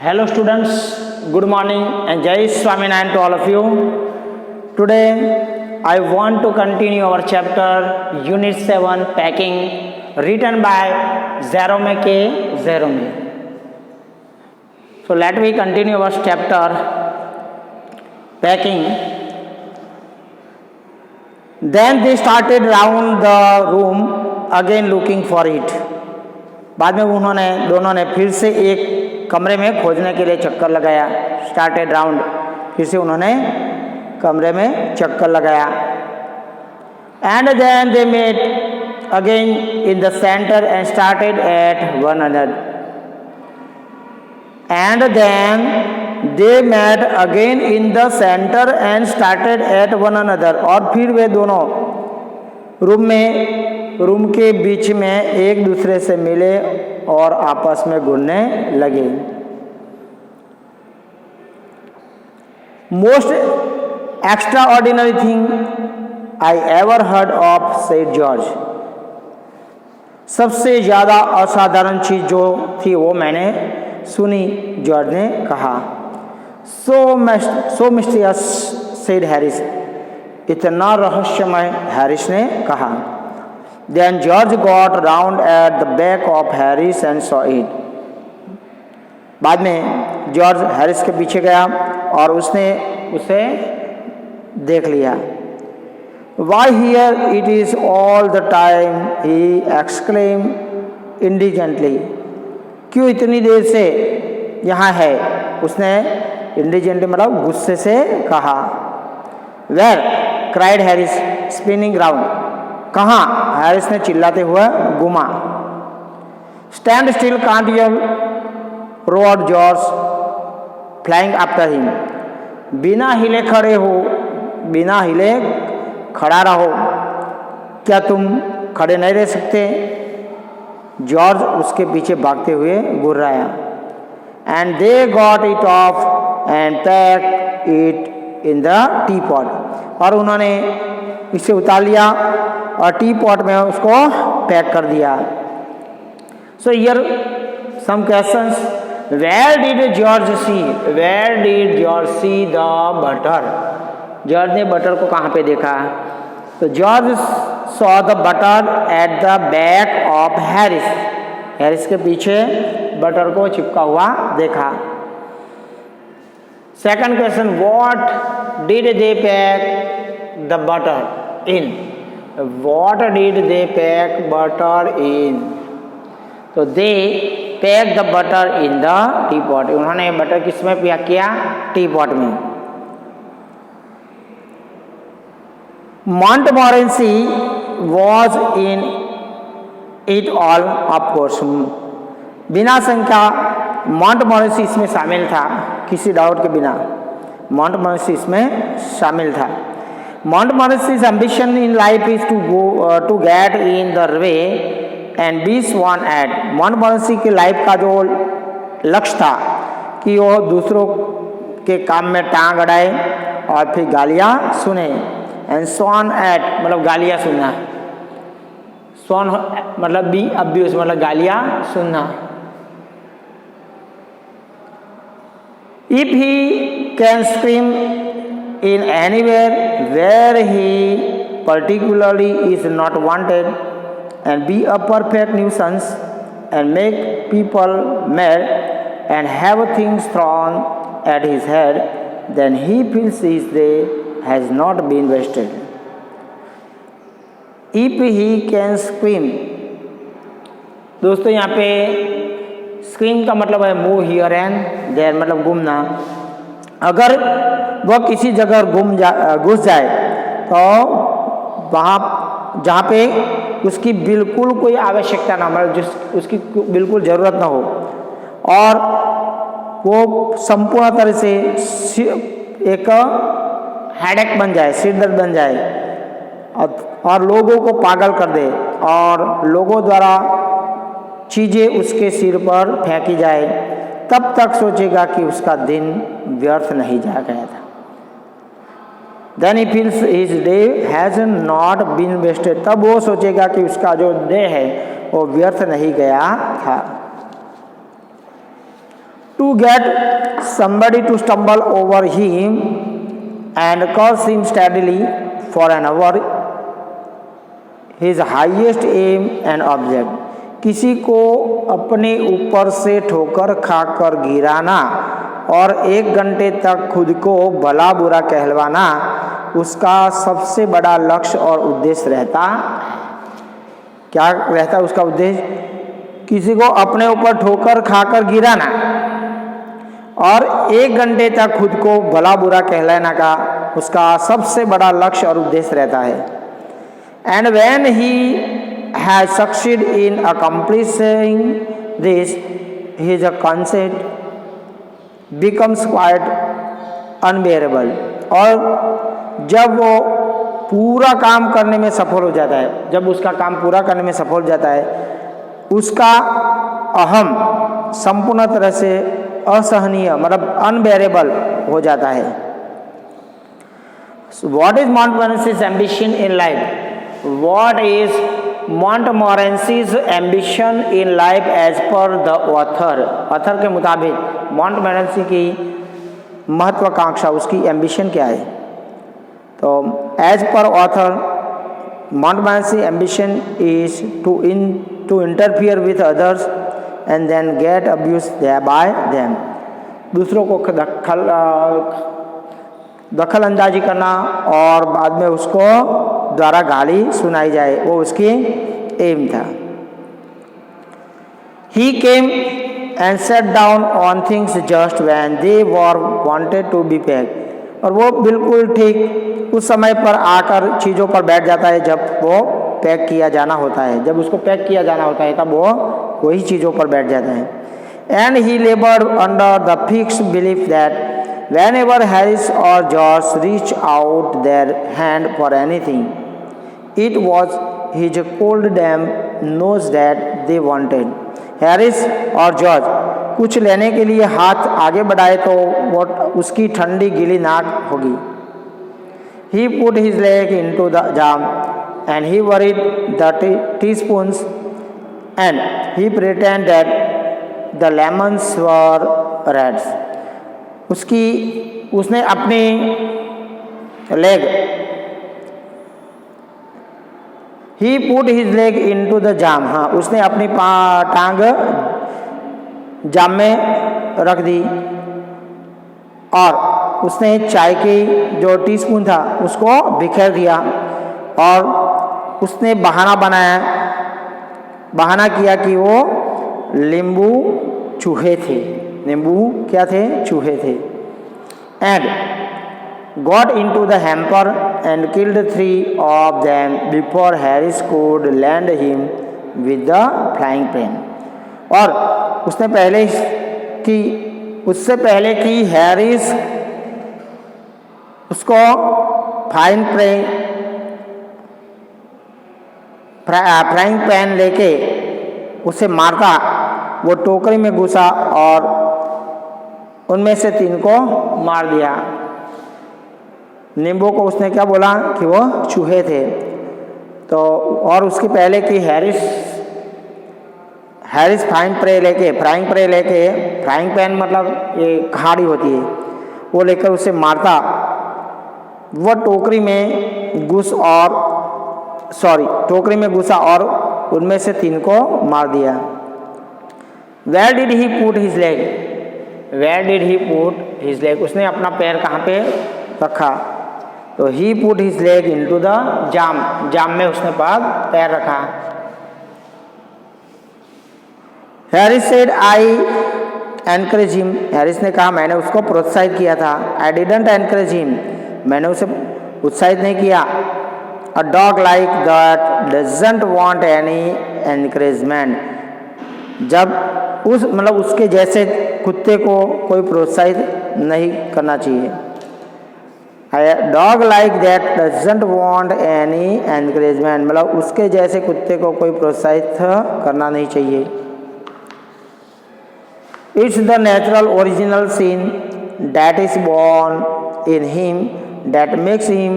Hello students, good morning and Jai Swaminarayan to all of you. Today I want to continue our chapter Unit 7 Packing written by Jerome K. Jerome. So let me continue our chapter Packing. Then they started round the room again looking for it. बाद में उन्होंने दोनों ने फिर से एक कमरे में खोजने के लिए चक्कर लगाया. स्टार्टेड राउंड, फिर से उन्होंने कमरे में चक्कर लगाया. And then they met again in the centre and started at one another. And then they met again in the centre and started at one another. और फिर वे दोनों रूम के बीच में एक दूसरे से मिले और आपस में घूमने लगे. Most extra ordinary thing I ever heard of said George. सबसे ज़्यादा असाधारण चीज़ जो थी वो मैंने सुनी, जॉर्ज ने कहा. सो मिस्टीरियस सेड हैरिस. इतना रहस्यमय, हैरिस ने कहा. Then George got round at the back of Harris and saw it. बाद में जॉर्ज हैरिस के पीछे गया और उसने उसे देख लिया. Why here it is all the time, he exclaimed indigently. क्यों इतनी देर से यहाँ है, उसने indigently मतलब गुस्से से कहा. Where? cried Harris, spinning round. कहाँ? हैरिस ने चिल्लाते हुए घूमा. Stand still can't you road George flying after him. बिना हिले खड़ा रहो. क्या तुम खड़े नहीं रह सकते? जॉर्ज उसके पीछे भागते हुए गुर्राया. And they got it off and pack it in the teapot. और उन्होंने इसे उतार लिया और टी पॉट में उसको पैक कर दिया. So here some questions. Where did George see the butter. George ने बटर को कहाँ पे देखा? तो George saw the butter at the back of Harris. Harris के पीछे बटर को चिपका हुआ देखा. Second question. What did they pack the butter in. What did they pack butter in? तो they packed the butter in the teapot. उन्होंने butter किस में पैक किया? टी पॉट में. Montmorency was in it all, of course. बिना शंका Montmorency इसमें शामिल था, किसी डाउट के बिना Montmorency इसमें शामिल था. Montmorency's ambition in life is to get in the way and be sworn at. Montmorency की लाइफ का जो लक्ष्य था कि वो दूसरों के काम में टांग अड़ाए और फिर गालियाँ सुने. एंड sworn at मतलब गालियाँ सुनना. sworn मतलब बी अब्यूज मतलब गालियाँ सुनना. If he can scream in anywhere where he particularly is not wanted and be a perfect nuisance and make people mad and have things thrown at his head, then he feels his day has not been wasted. If he can scream. दोस्तों यहाँ पे scream का मतलब है move here and there, मतलब घूमना. अगर वह किसी जगह घुस जाए तो वहाँ जहाँ पे उसकी बिल्कुल कोई आवश्यकता ना, मतलब उसकी बिल्कुल ज़रूरत ना हो और वो संपूर्ण तरह से एक हेडेक बन जाए, सिरदर्द बन जाए और लोगों को पागल कर दे और लोगों द्वारा चीज़ें उसके सिर पर फेंकी जाए, तब तक सोचेगा कि उसका दिन व्यर्थ नहीं जा गया था. Then he feels his day has not been wasted. तब वो सोचेगा कि उसका जो डे है वो व्यर्थ नहीं गया था. To to get somebody to stumble over him and curse him steadily for an hour, his highest aim and object. किसी को अपने ऊपर से ठोकर खाकर गिराना और 1 घंटे तक खुद को भला बुरा कहलवाना उसका सबसे बड़ा लक्ष्य और उद्देश्य रहता। क्या रहता है उसका उद्देश्य? किसी को अपने ऊपर ठोकर खाकर गिराना और 1 घंटे तक खुद को भला बुरा कहलाना का उसका सबसे बड़ा लक्ष्य और उद्देश्य रहता है। And when he has succeed in accomplishing this, his concept becomes quite unbearable. और जब वो पूरा काम करने में सफल हो जाता है, जब उसका काम पूरा करने में सफल हो जाता है, उसका अहम संपूर्ण तरह से असहनीय मतलब अनबेरेबल हो जाता है। What is Montmorency's ambition in life? What is Montmorency's ambition in life as per the author? Author के मुताबिक मॉन्टमोरेंसी की महत्वाकांक्षा, उसकी एम्बिशन क्या है? तो as per author, Montmorency ambition is to interfere with others and then get abused by them. दूसरों को दखल अंदाजी करना और बाद में उसको द्वारा गाली सुनाई जाए, वो उसकी एम था। He came and sat down on things just when they were wanted to be packed. और वो बिल्कुल ठीक उस समय पर आकर चीज़ों पर बैठ जाता है जब वो पैक किया जाना होता है। जब उसको पैक किया जाना होता है तब वो वही चीज़ों पर बैठ जाता है। And he laboured under the fix belief that whenever Harris और George reach out their hand for anything, it was his cold damp nose that they wanted. Harris और जॉर्ज कुछ लेने के लिए हाथ आगे बढ़ाए तो वो उसकी ठंडी गीली नाक होगी। He put his leg into the jam and he worried the teaspoons and he pretended that the lemons were reds. उसने अपनी leg, he put his leg into the jam, हाँ उसने अपनी टांग जाम में रख दी और उसने चाय की जो टीस्पून था उसको बिखेर दिया और उसने बहाना किया कि वो नींबू चूहे थे। नींबू क्या थे? चूहे थे। And got into the hamper and killed 3 of them before Harris could land him with the flying pan. और उससे पहले कि हैरिस उसको फ्राइंग पैन लेके उसे मारता, वो टोकरी में घुसा और उनमें से 3 को मार दिया। नींबू को उसने क्या बोला कि वो चूहे थे। तो और उसके पहले कि हैरिस फ्राइंग पैन मतलब ये कहाड़ी होती है, वो लेकर उसे मारता, वह टोकरी में घुसा और उनमें से 3 को मार दिया। Where did he put his leg? उसने अपना पैर कहाँ पे रखा? तो he put his leg into the jam में उसने पैर रखा। Harris said I encouraged him. Harris ने कहा मैंने उसको प्रोत्साहित किया था। I didn't encourage him. मैंने उसे उत्साहित नहीं किया। A dog like that doesn't want any encouragement. जब उसके जैसे कुत्ते को कोई प्रोत्साहित नहीं करना चाहिए। A dog like that doesn't want any encouragement, मतलब उसके जैसे कुत्ते को कोई प्रोत्साहित करना नहीं चाहिए। It's the natural original sin that is born in him that makes him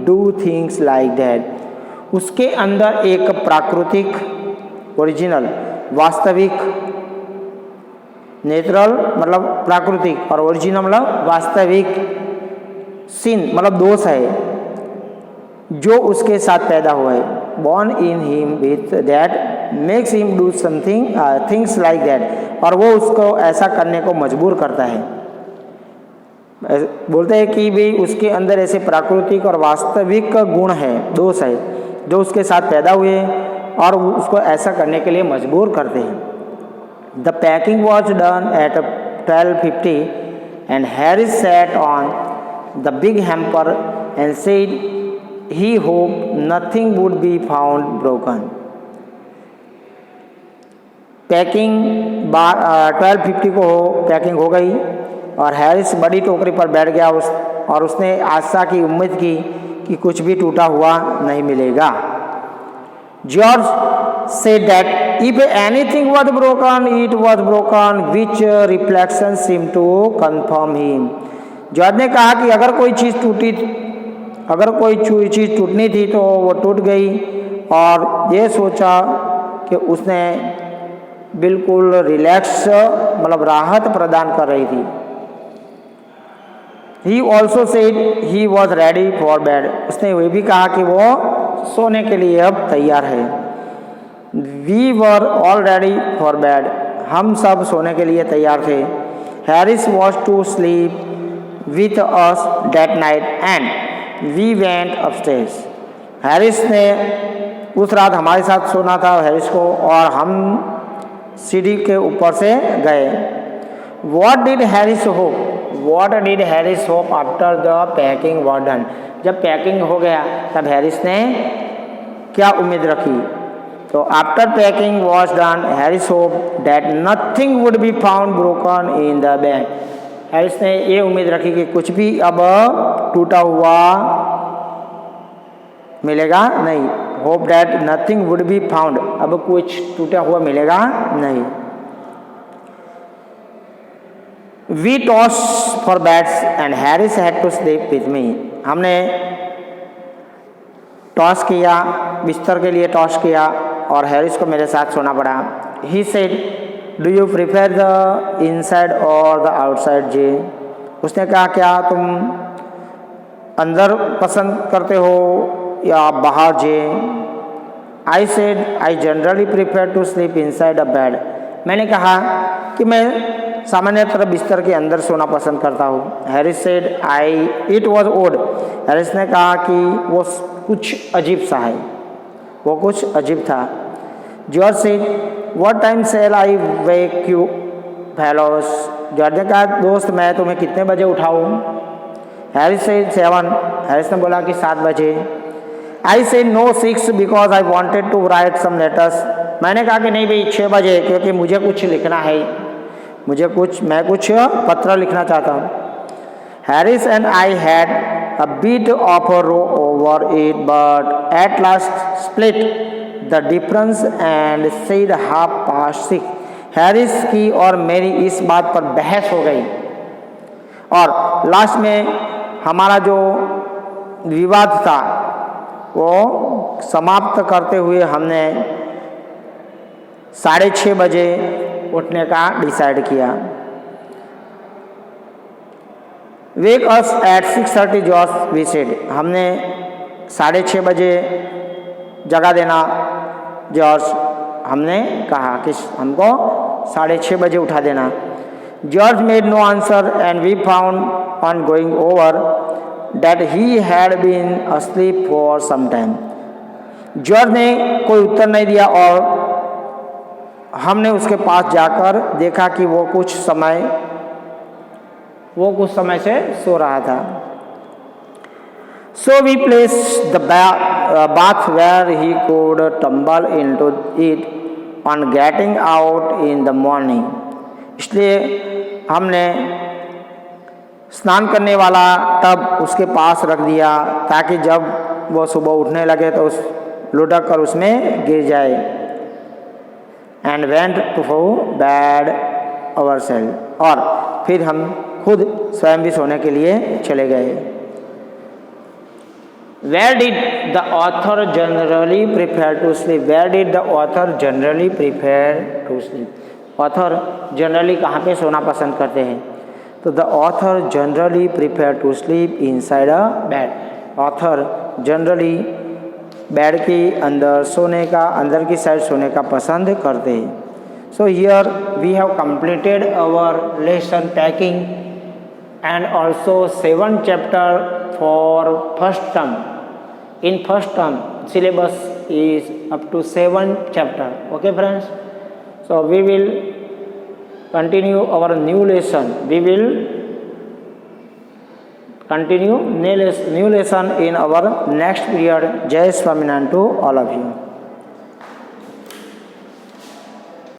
do things like that. उसके अंदर एक प्राकृतिक ओरिजिनल वास्तविक नेचुरल मतलब प्राकृतिक और ओरिजिनल मतलब वास्तविक, सिन मतलब दोष है जो उसके साथ पैदा हुआ है, born in him with that makes him do something things like that, और वो उसको ऐसा करने को मजबूर करता है। बोलते हैं कि भाई उसके अंदर ऐसे प्राकृतिक और वास्तविक गुण है, दोष है जो उसके साथ पैदा हुए और उसको ऐसा करने के लिए मजबूर करते हैं। The packing was done at 12:50 and Harris sat on the big hamper and said he hoped nothing would be found broken. Packing 12:50 को पैकिंग हो गई और हैरिस बड़ी टोकरी पर बैठ गया और उसने आशा की उम्मीद की कि कुछ भी टूटा हुआ नहीं मिलेगा। George said that if anything was broken, it was broken, which reflection seemed to confirm him. George ने कहा कि अगर कोई चीज़ टूटनी थी तो वो टूट गई, और ये सोचा कि उसने बिल्कुल रिलैक्स मतलब राहत प्रदान कर रही थी। He also said he was ready for bed. उसने ये भी कहा कि वो सोने के लिए अब तैयार है। We were all ready for bed. हम सब सोने के लिए तैयार थे। Harris was to sleep with us that night and we went upstairs. Harris ने उस रात हमारे साथ सोना था हैरिस को, और हम सीढ़ी के ऊपर से गए। What did Harris hope after the packing was done? जब पैकिंग हो गया तब हैरिस ने क्या उम्मीद रखी? तो after packing was done, Harris hoped that nothing would be found broken in the bag. Harris ने ये उम्मीद रखी कि कुछ भी अब टूटा हुआ मिलेगा नहीं। Hope that nothing would be found, अब कुछ टूटा हुआ मिलेगा नहीं। We toss for beds and Harris had to sleep with me. हमने टॉस किया, बिस्तर के लिए टॉस किया और हैरिस को मेरे साथ सोना पड़ा। He said do you prefer the inside or the outside J? उसने कहा क्या तुम अंदर पसंद करते हो या बाहर J? I said I generally prefer to sleep inside a bed. मैंने कहा कि मैं सामान्यतः बिस्तर के अंदर सोना पसंद करता हूँ। Harris said it was odd. Harris ने कहा कि वो कुछ अजीब सा है, वो कुछ अजीब था। George said what time shall I wake you fellows? George ने कहा दोस्त मैं तुम्हें कितने बजे उठाऊँ? Harris said 7। हैरिस ने बोला कि 7 बजे। I said no 6 because I wanted to write some letters. मैंने कहा कि नहीं भाई 6 बजे, क्योंकि मुझे कुछ लिखना है, मैं कुछ पत्र लिखना चाहता हूँ। Harris and I had a bit of a row over it but at last split the difference and said 6:30। Harris की और मेरी इस बात पर बहस हो गई और लास्ट में हमारा जो विवाद था वो समाप्त करते हुए हमने 6:30 बजे उठने का डिसाइड किया। Wake us at 6:30 George we said. हमने 6:30 बजे जगा देना जॉर्ज, हमने कहा कि हमको 6:30 बजे उठा देना। George made no answer and we found on going over that he had been asleep for some time. George ने कोई उत्तर नहीं दिया और हमने उसके पास जाकर देखा कि वो कुछ समय से सो रहा था। So we placed the bath where he could tumble into it on getting out in the morning. इसलिए हमने स्नान करने वाला टब उसके पास रख दिया ताकि जब वो सुबह उठने लगे तो उस लुढ़क कर उसमें गिर जाए। And went to bed ourself, और फिर हम खुद स्वयं भी सोने के लिए चले गए। Where did the author generally prefer to sleep? Where did the author generally prefer to sleep? Author generally कहाँ पे सोना पसंद करते हैं? तो the author generally prefer to sleep inside a bed. Author generally bed के अंदर सोने का, अंदर की साइड सोने का पसंद करते हैं। So here we have completed our lesson packing and also 7 chapter for first term. In first term syllabus is up to 7 chapter. Okay friends, so we will continue our new lesson. We will continue new lesson in our next period. Jai Swaminarayan to all of you.